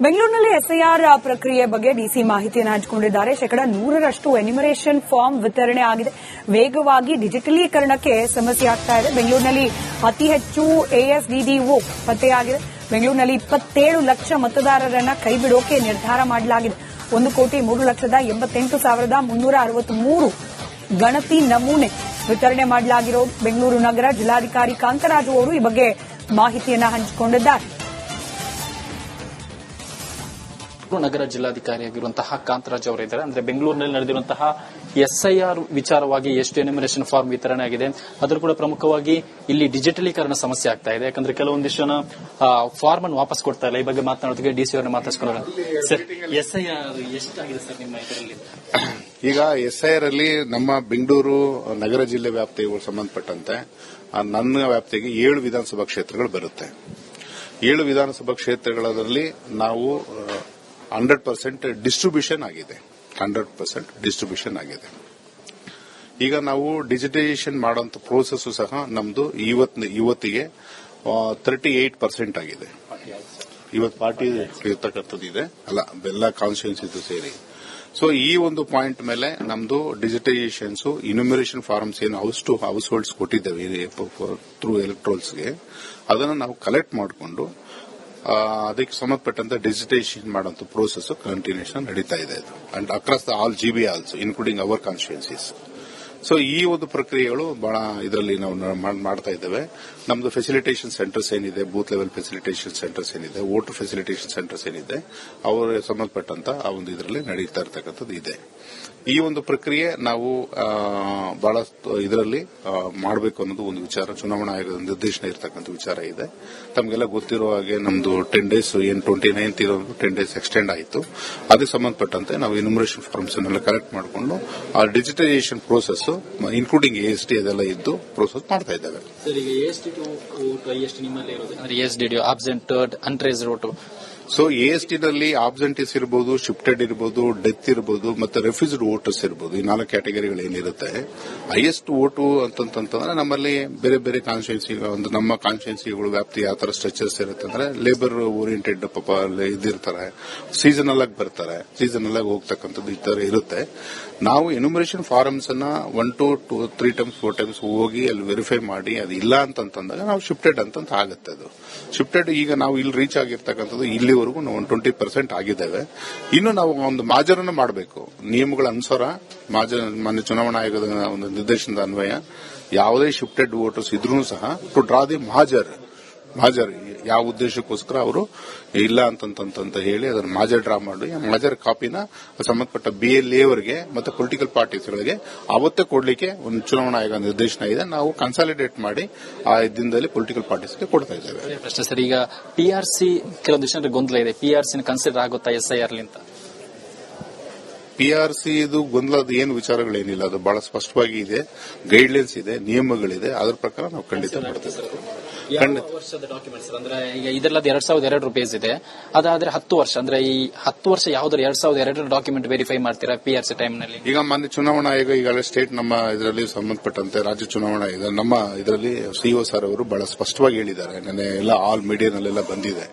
ಬೆಂಗಳೂರಿನಲ್ಲಿ ಎಸ್ಐಆರ್ ಪ್ರಕ್ರಿಯೆ ಬಗ್ಗೆ ಡಿಸಿ ಮಾಹಿತಿಯನ್ನು ಹಂಚಿಕೊಂಡಿದ್ದಾರೆ. 100% ಎನ್ಯುಮರೇಷನ್ ಫಾರ್ಮ್ ವಿತರಣೆ ಆಗಿದೆ. ವೇಗವಾಗಿ ಡಿಜಿಟಲೀಕರಣಕ್ಕೆ ಸಮಸ್ಯೆ ಆಗ್ತಾ ಇದೆ. ಬೆಂಗಳೂರಿನಲ್ಲಿ ಅತಿ ಹೆಚ್ಚು ಎಎಸ್ಡಿಡಿಒ ಪತ್ತೆಯಾಗಿದೆ. ಬೆಂಗಳೂರಿನಲ್ಲಿ 27 ಲಕ್ಷ ಮತದಾರರನ್ನ ಕೈಬಿಡೋಕೆ ನಿರ್ಧಾರ ಮಾಡಲಾಗಿದೆ. 1,03,88,363 ಗಣತಿ ನಮೂನೆ ವಿತರಣೆ ಮಾಡಲಾಗಿರೋದು. ಬೆಂಗಳೂರು ನಗರ ಜಿಲ್ಲಾಧಿಕಾರಿ ಕಾಂತರಾಜು ಅವರು ಈ ಬಗ್ಗೆ ಮಾಹಿತಿಯನ್ನು ಹಂಚಿಕೊಂಡಿದ್ದಾರೆ. ನಗರ ಜಿಲ್ಲಾಧಿಕಾರಿಯಾಗಿರುವಂತಹ ಕಾಂತರಾಜ್ ಅವರಿದ್ದಾರೆ. ಅಂದ್ರೆ ಬೆಂಗಳೂರಿನಲ್ಲಿ ನಡೆದಿರುವಂತಹ ಎಸ್ಐಆರ್ ವಿಚಾರವಾಗಿ ಎಷ್ಟು ಎನ್ಯುಮರೇಷನ್ ಫಾರ್ಮ್ ವಿತರಣೆ ಆಗಿದೆ, ಅದರ ಕೂಡ ಪ್ರಮುಖವಾಗಿ ಇಲ್ಲಿ ಡಿಜಿಟಲೀಕರಣ ಸಮಸ್ಯೆ ಆಗ್ತಾ ಇದೆ. ಯಾಕಂದ್ರೆ ಕೆಲವೊಂದಿಷ್ಟು ಫಾರ್ಮ್ ಅನ್ನು ವಾಪಸ್ ಕೊಡ್ತಾ ಇಲ್ಲ. ಈ ಬಗ್ಗೆ ಮಾತನಾಡೋದಕ್ಕೆ ಡಿಸಿ ಅವರನ್ನ ಮಾತಾಡ್ಕೊಳ್ಳೋಣ. ಸರ್, ಎಸ್ಐಆರ್ ಎಷ್ಟಾಗಿದೆ ಸರ್ ನಿಮ್ಮ ಇದರಲ್ಲಿ? ಈಗ ಎಸ್ಐಆರ್ ಅಲ್ಲಿ ನಮ್ಮ ಬೆಂಗಳೂರು ನಗರ ಜಿಲ್ಲೆ ವ್ಯಾಪ್ತಿಗೆ ಸಂಬಂಧಪಟ್ಟಂತೆ ನನ್ನ ವ್ಯಾಪ್ತಿಗೆ 7 ವಿಧಾನಸಭಾ ಕ್ಷೇತ್ರಗಳು ಬರುತ್ತೆ. 7 ವಿಧಾನಸಭಾ ಕ್ಷೇತ್ರಗಳಲ್ಲಿ ನಾವು 100% ಡಿಸ್ಟ್ರಿಬ್ಯೂಷನ್ ಆಗಿದೆ. 100% ಡಿಸ್ಟ್ರಿಬ್ಯೂಷನ್ ಆಗಿದೆ. ಈಗ ನಾವು ಡಿಜಿಟೈಸೇಷನ್ ಮಾಡುವಂತ ಪ್ರೋಸೆಸ್ ಸಹ ನಮ್ದು ಇವತ್ತಿಗೆ 38% ಆಗಿದೆ. ಇವತ್ತು ಪಾರ್ಟಿ ಇರ್ತಕ್ಕಂಥದ್ದು ಇದೆ ಅಲ್ಲ, ಎಲ್ಲ ಕಾನ್ಸ್ಟಿಟ್ಯೂನ್ಸಿ ಸೇರಿ. ಸೊ ಈ ಒಂದು ಪಾಯಿಂಟ್ ಮೇಲೆ ನಮ್ದು ಡಿಜಿಟೈಸೇಷನ್ಸ್ ಇನ್ಯುಮರೇಷನ್ ಫಾರ್ಮ್ಸ್ ಏನು ಹೌಸ್ ಹೋಲ್ಡ್ಸ್ ಕೊಟ್ಟಿದ್ದೇವೆ ಥ್ರೂ ಎಲೆಕ್ಟ್ರೋಲ್ಸ್ಗೆ, ಅದನ್ನು ನಾವು ಕಲೆಕ್ಟ್ ಮಾಡಿಕೊಂಡು ಅದಕ್ಕೆ ಸಂಬಂಧಪಟ್ಟಂತ ಡಿಜಿಟೈಸೇಷನ್ ಮಾಡುವಂತ ಪ್ರೋಸೆಸ್ ಕಂಟಿನ್ಯೂಷನ್ ನಡೀತಾ ಇದೆ. And across the all GB also including our constituencies. So ಈ ಒಂದು ಪ್ರಕ್ರಿಯೆಗಳು ಬಹಳ ಇದರಲ್ಲಿ ನಾವು ಮಾಡ್ತಾ ಇದ್ದೇವೆ. ನಮ್ದು ಫೆಸಿಲಿಟೇಷನ್ ಸೆಂಟರ್ಸ್ ಏನಿದೆ, ಬೂತ್ ಲೆವೆಲ್ ಫೆಸಿಲಿಟೇಷನ್ ಸೆಂಟರ್ಸ್ ಏನಿದೆ, ವೋಟರ್ ಫೆಸಿಲಿಟೇಷನ್ ಸೆಂಟರ್ಸ್ ಏನಿದೆ, ಅವರ ಸಂಬಂಧಪಟ್ಟಂತ ಆ ಒಂದು ಇದರಲ್ಲಿ ನಡೀತಾ ಇರತಕ್ಕಂಥದ್ದು ಇದೆ. ಈ ಒಂದು ಪ್ರಕ್ರಿಯೆ ನಾವು ಬಹಳ ಇದರಲ್ಲಿ ಮಾಡಬೇಕು ಅನ್ನೋದು ಒಂದು ವಿಚಾರ, ಚುನಾವಣಾ ಆಯೋಗದ ನಿರ್ದೇಶನ ಇರತಕ್ಕಂಥ ವಿಚಾರ ಇದೆ. ತಮಗೆಲ್ಲ ಗೊತ್ತಿರುವ ಹಾಗೆ ನಮ್ದು 10 ಡೇಸ್ ಏನು 29th ಇರೋದು 10 ಡೇಸ್ ಎಕ್ಸ್ಟೆಂಡ್ ಆಯಿತು. ಅದಕ್ಕೆ ಸಂಬಂಧಪಟ್ಟಂತೆ ನಾವು ಎನ್ಯುಮರೇಷನ್ ಫಾರ್ಮ್ಸ್ ಅನ್ನೆಲ್ಲ ಕಲೆಕ್ಟ್ ಮಾಡಿಕೊಂಡು ಆ ಡಿಜಿಟೈಸೇಷನ್ ಪ್ರೋಸೆಸ್ ಇನ್ಕ್ಲೂಡಿಂಗ್ ಎಎಸ್ಟಿ ಅದೆಲ್ಲ ಇದ್ದು ಪ್ರೋಸೆಸ್ ಮಾಡ್ತಾ ಇದ್ದೇವೆ. ಎಎಸ್ಡಿಡಿ ಆಬ್ಸೆಂಟ್ ಅನ್ಟ್ರೇಸ್ಡ್ ವೋಟ್. ಸೊ ಎಎಸ್ಟಿನಲ್ಲಿ ಆಬ್ಸೆಂಟೀಸ್ ಇರಬಹುದು, ಶಿಫ್ಟೆಡ್ ಇರಬಹುದು, ಡೆತ್ ಇರಬಹುದು, ಮತ್ತೆ ರೆಫ್ಯೂಸ್ಡ್ ವೋಟರ್ಸ್ ಇರಬಹುದು. ಈ 4 ಕ್ಯಾಟಗರಿಗಳು ಏನಿರುತ್ತೆ, ಹೈಯೆಸ್ಟ್ ವೋಟು ಅಂತಂತಂದ್ರೆ ನಮ್ಮಲ್ಲಿ ಬೇರೆ ಬೇರೆ ಕಾನ್ಸ್ಟಿಟ್ಯೂನ್ಸಿ, ಒಂದು ನಮ್ಮ ಕಾನ್ಸ್ಟಿಟ್ಯೂನ್ಸಿಗಳು ವ್ಯಾಪ್ತಿ ಯಾವ ತರ ಸ್ಟ್ರಕ್ಚರ್ಸ್ ಇರುತ್ತೆ ಅಂದ್ರೆ ಲೇಬರ್ ಓರಿಯೆಂಟೆಡ್ ಪಾಪ ಇದಿರ್ತಾರೆ, ಸೀಸನಲ್ ಆಗಿ ಬರ್ತಾರೆ, ಸೀಸನಲ್ ಆಗಿ ಹೋಗ್ತಕ್ಕಂಥದ್ದು ಈ ತರ ಇರುತ್ತೆ. ನಾವು ಎನ್ಯುಮರೇಷನ್ ಫಾರ್ಮ್ಸ್ ಅನ್ನ 1 to 3 times 4 times ಹೋಗಿ ಅಲ್ಲಿ ವೆರಿಫೈ ಮಾಡಿ ಅದು ಇಲ್ಲ ಅಂತಂದಾಗ ನಾವು ಶಿಫ್ಟೆಡ್ ಅಂತ ಆಗುತ್ತೆ. ಅದು ಶಿಫ್ಟೆಡ್ ಈಗ ನಾವು ಇಲ್ಲಿ ರೀಚ್ ಆಗಿರ್ತಕ್ಕಂಥದ್ದು ಇಲ್ಲಿವರೆಗೂ ನಾವು 20% ಆಗಿದ್ದೇವೆ. ಇನ್ನು ನಾವು ಒಂದು ಮಾಜರನ್ನು ಮಾಡಬೇಕು. ನಿಯಮಗಳ ಅನುಸಾರ ಮಾನ್ಯ ಚುನಾವಣಾ ಆಯೋಗದ ಒಂದು ನಿರ್ದೇಶನದ ಅನ್ವಯ ಯಾವುದೇ ಶಿಫ್ಟೆಡ್ ವೋಟರ್ಸ್ ಇದ್ರೂ ಸಹ ಟು ಡ್ರಾ ದಿ ಮಾಜರ್ ಯಾವ ಉದ್ದೇಶಕ್ಕೋಸ್ಕರ ಅವರು ಇಲ್ಲ ಅಂತಂತ ಹೇಳಿ ಅದನ್ನು ಮಾಜರ್ ಡ್ರಾ ಮಾಡಿ ಮಾಜರ್ ಕಾಪಿನ ಸಂಬಂಧಪಟ್ಟ BLA ಅವರಿಗೆ ಮತ್ತೆ ಪೊಲಿಟಿಕಲ್ ಪಾರ್ಟೀಸ್ಗಳಿಗೆ ಅವತ್ತೇ ಕೊಡ್ಲಿಕ್ಕೆ ಒಂದು ಚುನಾವಣಾ ಆಯೋಗ ನಿರ್ದೇಶನ ಇದೆ. ನಾವು ಕನ್ಸಾಲಿಡೇಟ್ ಮಾಡಿ ಆ ದಿನದಲ್ಲಿ ಪೊಲಿಟಿಕಲ್ ಪಾರ್ಟೀಸ್ಗೆ ಕೊಡ್ತಾ ಇದ್ದೇವೆ. ಪ್ರಶ್ನೆ ಸರ್, ಈಗ PRC ಕೆಲವೊಂದಿಷ್ಟು ಜನರಿಗೆ ಗೊಂದಲ ಇದೆ, PRC ಕನ್ಸಿಡರ್ ಆಗುತ್ತಾ SIR ಅಂತ? PRC ಇದು ಗೊಂದಲದ ಏನು ವಿಚಾರಗಳೇನಿಲ್ಲ, ಅದು ಬಹಳ ಸ್ಪಷ್ಟವಾಗಿ ಇದೆ, ಗೈಡ್ಲೈನ್ಸ್ ಇದೆ, ನಿಯಮಗಳಿದೆ. ಅದರ ಪ್ರಕಾರ ನಾವು ಖಂಡಿತ ಮಾಡ್ತೇವೆ. ವರ್ಷದ ಡಾಕ್ಯುಮೆಂಟ್ಸ್ ಅಂದ್ರೆ ಈಗ ಇದೆಲ್ಲ 2002 ಪೇಜ್ ಇದೆ. ಅದಾದ್ರೆ 10 ವರ್ಷ ಅಂದ್ರೆ ಈ 10 ವರ್ಷ ಯಾವ್ದಾದ್ರು 2002 ಡಾಕ್ಯುಮೆಂಟ್ ವೆರಿಫೈ ಮಾಡ್ತೀರಾ PRC ಟೈಮ್ ನಲ್ಲಿ? ಈಗ ಮಾನ್ಯ ಚುನಾವಣಾ ಆಯೋಗ ಈಗಾಗಲೇ ಸ್ಟೇಟ್ ನಮ್ಮ ಇದರಲ್ಲಿ ಸಂಬಂಧಪಟ್ಟಂತೆ ರಾಜ್ಯ ಚುನಾವಣಾ ಆಯೋಗ ನಮ್ಮ ಇದರಲ್ಲಿ CO ಸರ್ ಅವರು ಬಹಳ ಸ್ಪಷ್ಟವಾಗಿ ಹೇಳಿದ್ದಾರೆ. ನೆನ್ನೆ ಎಲ್ಲ ಆಲ್ ಮೀಡಿಯಾನಲ್ಲೆಲ್ಲ ಬಂದಿದೆ.